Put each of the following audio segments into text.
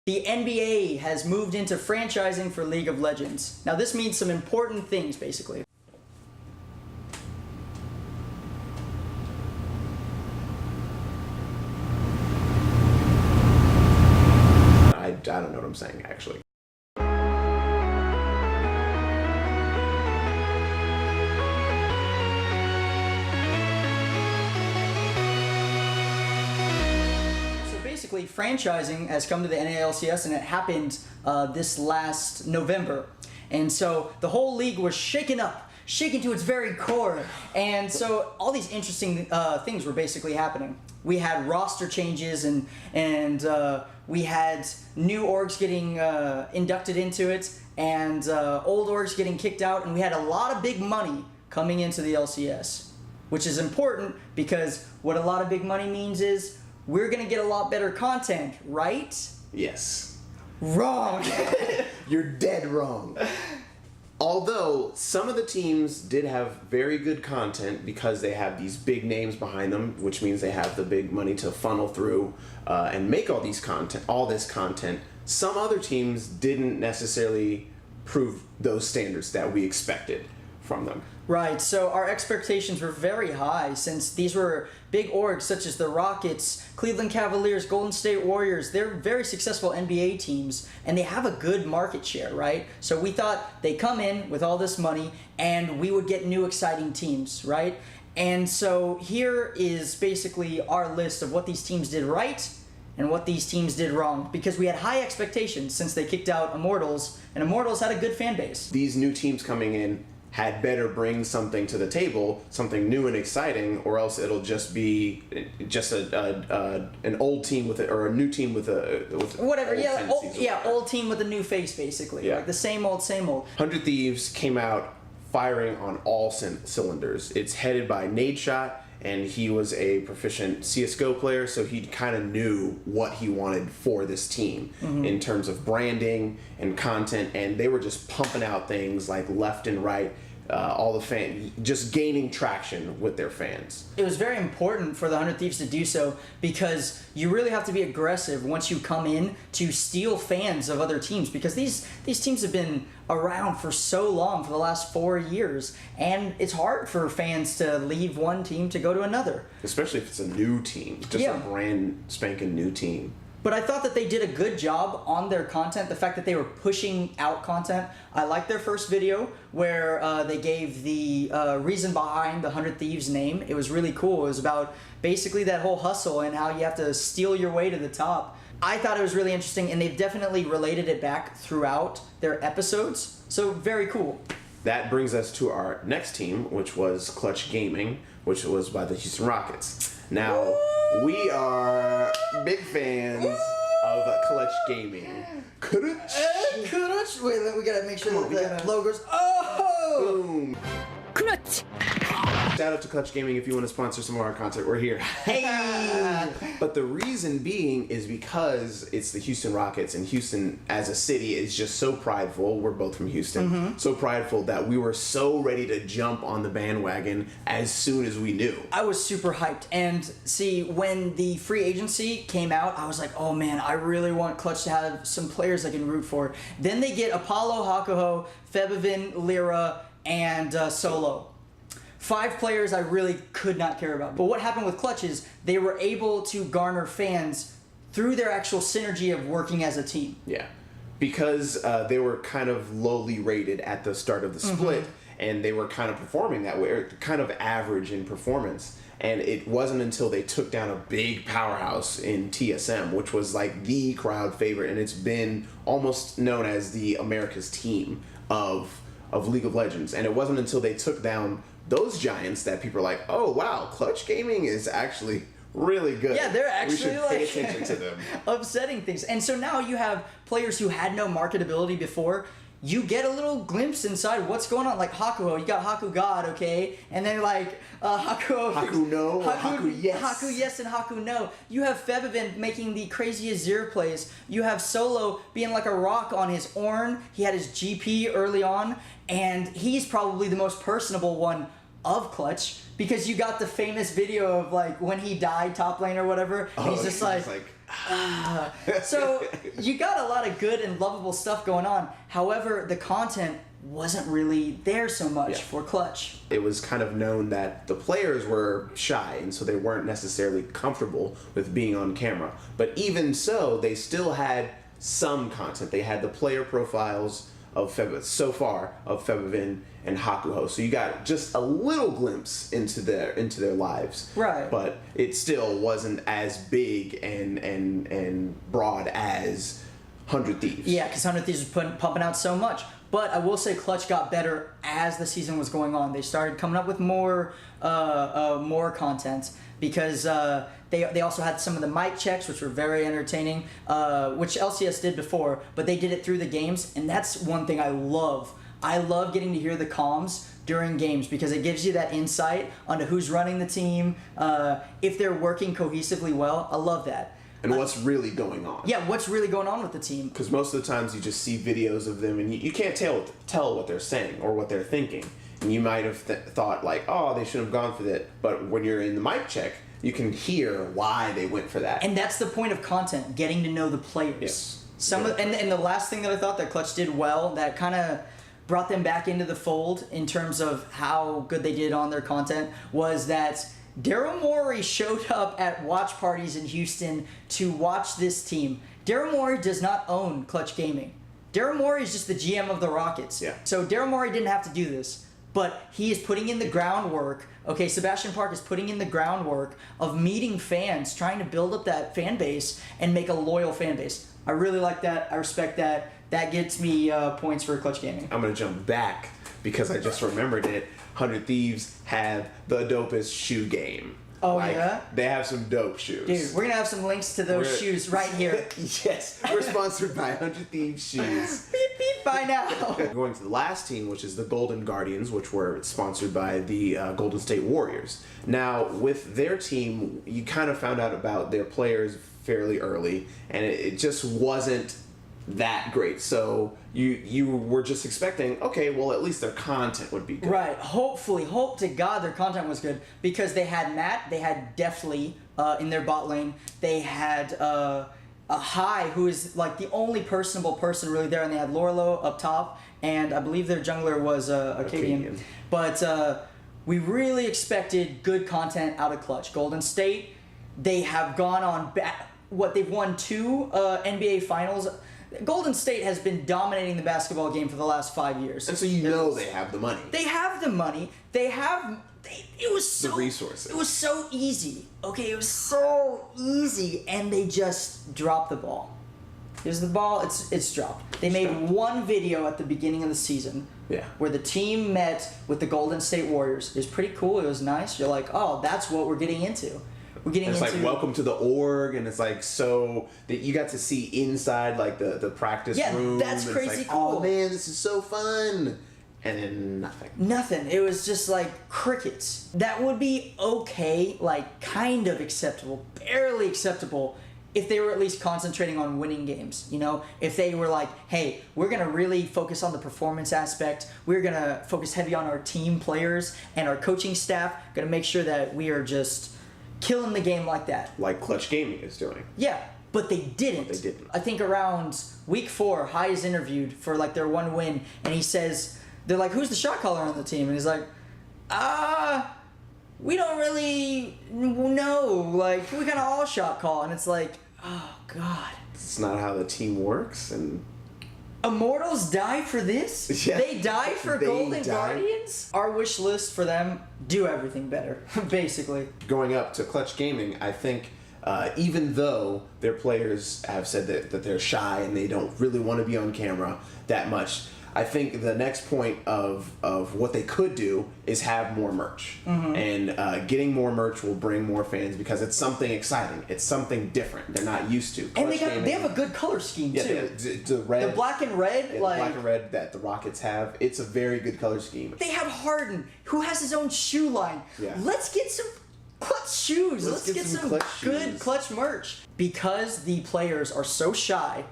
The NBA has moved into franchising for League of Legends. Now this means some important things, basically. I don't know what I'm saying, actually. Basically, franchising has come to the NALCS, and it happened this last November. And so the whole league was shaken to its very core. And so all these interesting things were basically happening. We had roster changes, and we had new orgs getting inducted into it, and old orgs getting kicked out, and we had a lot of big money coming into the LCS, which is important because what a lot of big money means is we're going to get a lot better content, right? Yes. Wrong. You're dead wrong. Although some of the teams did have very good content because they have these big names behind them, which means they have the big money to funnel through and make all this content. Some other teams didn't necessarily prove those standards that we expected from them. Right, so our expectations were very high since these were big orgs such as the Rockets, Cleveland Cavaliers, Golden State Warriors. They're very successful NBA teams, and they have a good market share, right? So we thought they'd come in with all this money and we would get new exciting teams, right? And so here is basically our list of what these teams did right and what these teams did wrong, because we had high expectations since they kicked out Immortals, and Immortals had a good fan base. These new teams coming in had better bring something to the table, something new and exciting, or else it'll just be an old team with it, or a new team with whatever. Old team with a new face, basically. Yeah. Like the same old, same old. 100 Thieves came out firing on all cylinders. It's headed by Nadeshot, and he was a proficient CSGO player, so he kind of knew what he wanted for this team in terms of branding and content, and they were just pumping out things like left and right, all the fans, just gaining traction with their fans. It was very important for the 100 Thieves to do so because you really have to be aggressive once you come in to steal fans of other teams, because these teams have been around for so long, for the last 4 years, and it's hard for fans to leave one team to go to another. Especially if it's a new team, just a brand spanking new team. But I thought that they did a good job on their content, the fact that they were pushing out content. I liked their first video where they gave the reason behind the 100 Thieves name. It was really cool. It was about basically that whole hustle and how you have to steal your way to the top. I thought it was really interesting, and they've definitely related it back throughout their episodes. So very cool. That brings us to our next team, which was Clutch Gaming, which was by the Houston Rockets. Now, we are big fans of Clutch Gaming. Clutch. Wait, we gotta make sure that the logos. Oh! Boom. Clutch. Shout out to Clutch Gaming if you want to sponsor some of our content. We're here. Hey! But the reason being is because it's the Houston Rockets, and Houston as a city is just so prideful. We're both from Houston. So prideful that we were so ready to jump on the bandwagon as soon as we knew. I was super hyped. And see, when the free agency came out, I was like, oh man, I really want Clutch to have some players I can root for. Then they get Apollo, Hakuho, Febivin, Lyra, and Solo. 5 players I really could not care about. But what happened with Clutch is they were able to garner fans through their actual synergy of working as a team. Yeah, because they were kind of lowly rated at the start of the split, and they were kind of performing that way, or kind of average in performance. And it wasn't until they took down a big powerhouse in TSM, which was like the crowd favorite, and it's been almost known as the America's team of League of Legends. And it wasn't until they took down those giants that people are like, oh wow, Clutch Gaming is actually really good. Yeah, they're actually we should pay attention to them. Upsetting things. And so now you have players who had no marketability before. You get a little glimpse inside what's going on. Like Hakuho, you got Haku God, okay? And then like Hakuho. Haku no, Haku yes. Haku yes and Haku no. You have Febivin making the craziest Zero plays. You have Solo being like a rock on his Ornn. He had his GP early on, and he's probably the most personable one of Clutch, because you got the famous video of like when he died top lane or whatever, and he's just like So you got a lot of good and lovable stuff going on. However, the content wasn't really there so much for Clutch. It was kind of known that the players were shy, and so they weren't necessarily comfortable with being on camera. But even so, they still had some content. They had the player profiles of Febvin and Hakuho. So you got just a little glimpse into their lives. Right. But it still wasn't as big and broad as 100 Thieves. Yeah, because 100 Thieves was pumping out so much. But I will say Clutch got better as the season was going on. They started coming up with more content because they also had some of the mic checks, which were very entertaining, which LCS did before, but they did it through the games, and that's one thing I love. I love getting to hear the comms during games because it gives you that insight onto who's running the team, if they're working cohesively well. I love that. And what's really going on. Yeah, what's really going on with the team. Because most of the times you just see videos of them and you can't tell what they're saying or what they're thinking. And you might have thought like, oh, they should have gone for that. But when you're in the mic check, you can hear why they went for that. And that's the point of content, getting to know the players. Yes. And the last thing that I thought that Clutch did well, that kind of brought them back into the fold in terms of how good they did on their content, was that Daryl Morey showed up at watch parties in Houston to watch this team. Daryl Morey does not own Clutch Gaming. Daryl Morey is just the GM of the Rockets. Yeah. So Daryl Morey didn't have to do this, but he is putting in the groundwork. Okay, Sebastian Park is putting in the groundwork of meeting fans, trying to build up that fan base and make a loyal fan base. I really like that. I respect that. That gets me points for Clutch Gaming. I'm going to jump back because I just remembered it. 100 Thieves have the dopest shoe game. Oh, yeah? They have some dope shoes. Dude, we're going to have some links to those shoes right here. Yes, we're sponsored by 100 Thieves shoes. Beep, beep, by now. Going to the last team, which is the Golden Guardians, which were sponsored by the Golden State Warriors. Now, with their team, you kind of found out about their players fairly early, and it just wasn't that great. So you were just expecting, okay, well, at least their content would be good. Right. Hopefully, hope to God their content was good, because they had Matt, they had Deftly in their bot lane, they had a High, who is like the only personable person really there, and they had Lorlo up top, and I believe their jungler was Acadian. But we really expected good content out of Clutch. Golden State, they have gone on they've won 2 NBA finals. Golden State has been dominating the basketball game for the last 5 years. And so they have the money. They have the money. It was so... The resources. It was so easy. Okay, it was so easy, and they just dropped the ball. Here's the ball. It's dropped. They made one video at the beginning of the season where the team met with the Golden State Warriors. It was pretty cool. It was nice. You're like, oh, that's what we're getting into. It's like welcome to the org, and it's like so that you got to see inside like the practice room. Yeah, that's crazy like, cool. Oh man, this is so fun. And then nothing. Nothing. It was just like crickets. That would be okay, like kind of acceptable, barely acceptable, if they were at least concentrating on winning games. You know, if they were like, hey, we're gonna really focus on the performance aspect. We're gonna focus heavy on our team players and our coaching staff. Gonna make sure that we are just killing the game like that. Like Clutch Gaming is doing. Yeah, but they didn't. I think around week 4, High is interviewed for like their one win, and he says, they're like, who's the shot caller on the team? And he's like, we don't really know. Like, we kind of all shot call. And it's like, oh, God. It's not how the team works, and... Immortals die for this? Yeah. They die for Golden Guardians? Our wish list for them, do everything better, basically. Going up to Clutch Gaming, I think even though their players have said that they're shy and they don't really want to be on camera that much, I think the next point of what they could do is have more merch. Mm-hmm. And getting more merch will bring more fans because it's something exciting. It's something different they're not used to. And they have a good color scheme, too. The red. The black and red. Yeah, like, the black and red that the Rockets have. It's a very good color scheme. They have Harden, who has his own shoe line. Yeah. Let's get some Clutch shoes. Let's get some good Clutch merch. Because the players are so shy,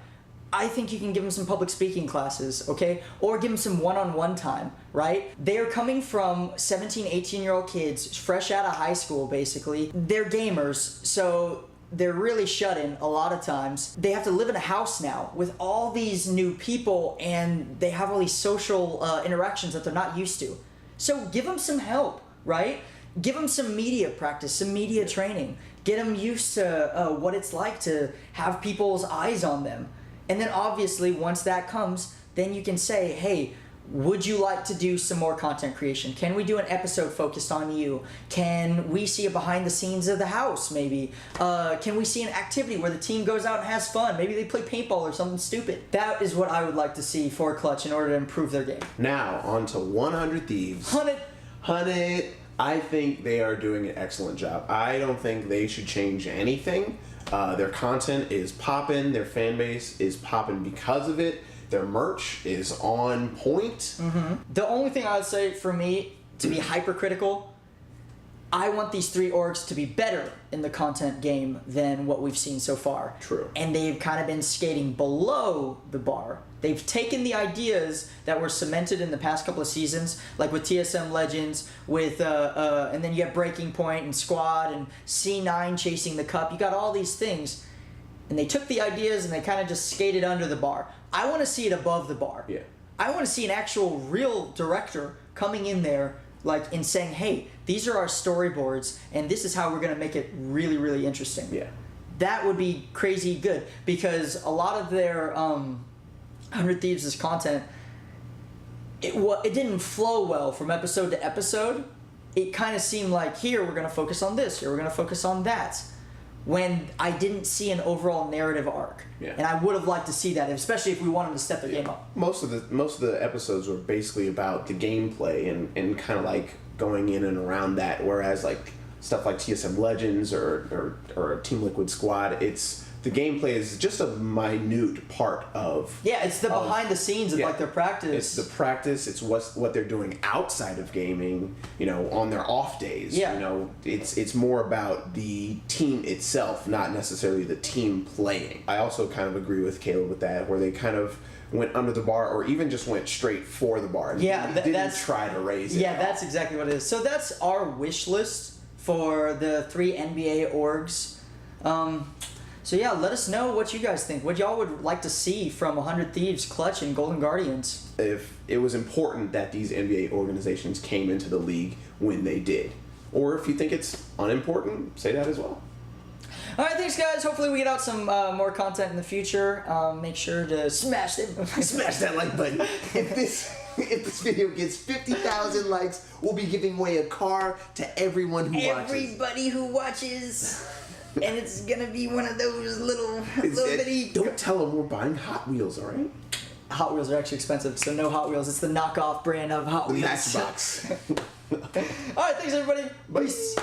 I think you can give them some public speaking classes, okay? Or give them some one-on-one time, right? They're coming from 17, 18-year-old kids, fresh out of high school, basically. They're gamers, so they're really shut in a lot of times. They have to live in a house now with all these new people, and they have all these social interactions that they're not used to. So give them some help, right? Give them some media practice, some media training. Get them used to what it's like to have people's eyes on them. And then obviously once that comes, then you can say, hey, would you like to do some more content creation? Can we do an episode focused on you? Can we see a behind the scenes of the house maybe? Can we see an activity where the team goes out and has fun? Maybe they play paintball or something stupid. That is what I would like to see for Clutch in order to improve their game. Now, on to 100 Thieves. 100. I think they are doing an excellent job. I don't think they should change anything. Their content is popping. Their fan base is popping because of it. Their merch is on point. Mm-hmm. The only thing I would say for me, to be hypercritical, I want these 3 orgs to be better in the content game than what we've seen so far. True. And they've kind of been skating below the bar. They've taken the ideas that were cemented in the past couple of seasons, like with TSM Legends, with and then you have Breaking Point and Squad and C9 chasing the cup. You got all these things, and they took the ideas and they kind of just skated under the bar. I want to see it above the bar. Yeah. I want to see an actual real director coming in there, like, and saying, hey, these are our storyboards, and this is how we're going to make it really, really interesting. Yeah. That would be crazy good, because a lot of their 100 Thieves' content, it didn't flow well from episode to episode. It kind of seemed like, here, we're going to focus on this, here, we're going to focus on that, when I didn't see an overall narrative arc. Yeah. And I would have liked to see that, especially if we wanted to step the game up. Most of the episodes were basically about the gameplay and kind of like going in and around that, whereas like stuff like TSM Legends or Team Liquid Squad, it's the gameplay is just a minute part of... Yeah, it's the behind the scenes of like their practice. It's the practice, it's what they're doing outside of gaming, you know, on their off days. Yeah. You know, it's more about the team itself, not necessarily the team playing. I also kind of agree with Caleb with that, where they kind of went under the bar or even just went straight for the bar. Yeah, didn't try to raise it. Yeah, that's exactly what it is. So that's our wish list for the 3 NBA orgs. So yeah, let us know what you guys think. What y'all would like to see from 100 Thieves, Clutch, and Golden Guardians. If it was important that these NBA organizations came into the league when they did. Or if you think it's unimportant, say that as well. All right, thanks, guys. Hopefully we get out some more content in the future. Make sure to smash that like button. If this video gets 50,000 likes, we'll be giving away a car to everyone who watches. Everybody who watches. And it's gonna be one of those little bitty... Don't tell them we're buying Hot Wheels, alright? Hot Wheels are actually expensive, so no Hot Wheels. It's the knockoff brand of Hot Wheels. Matchbox. Alright, thanks everybody. Bye. Peace.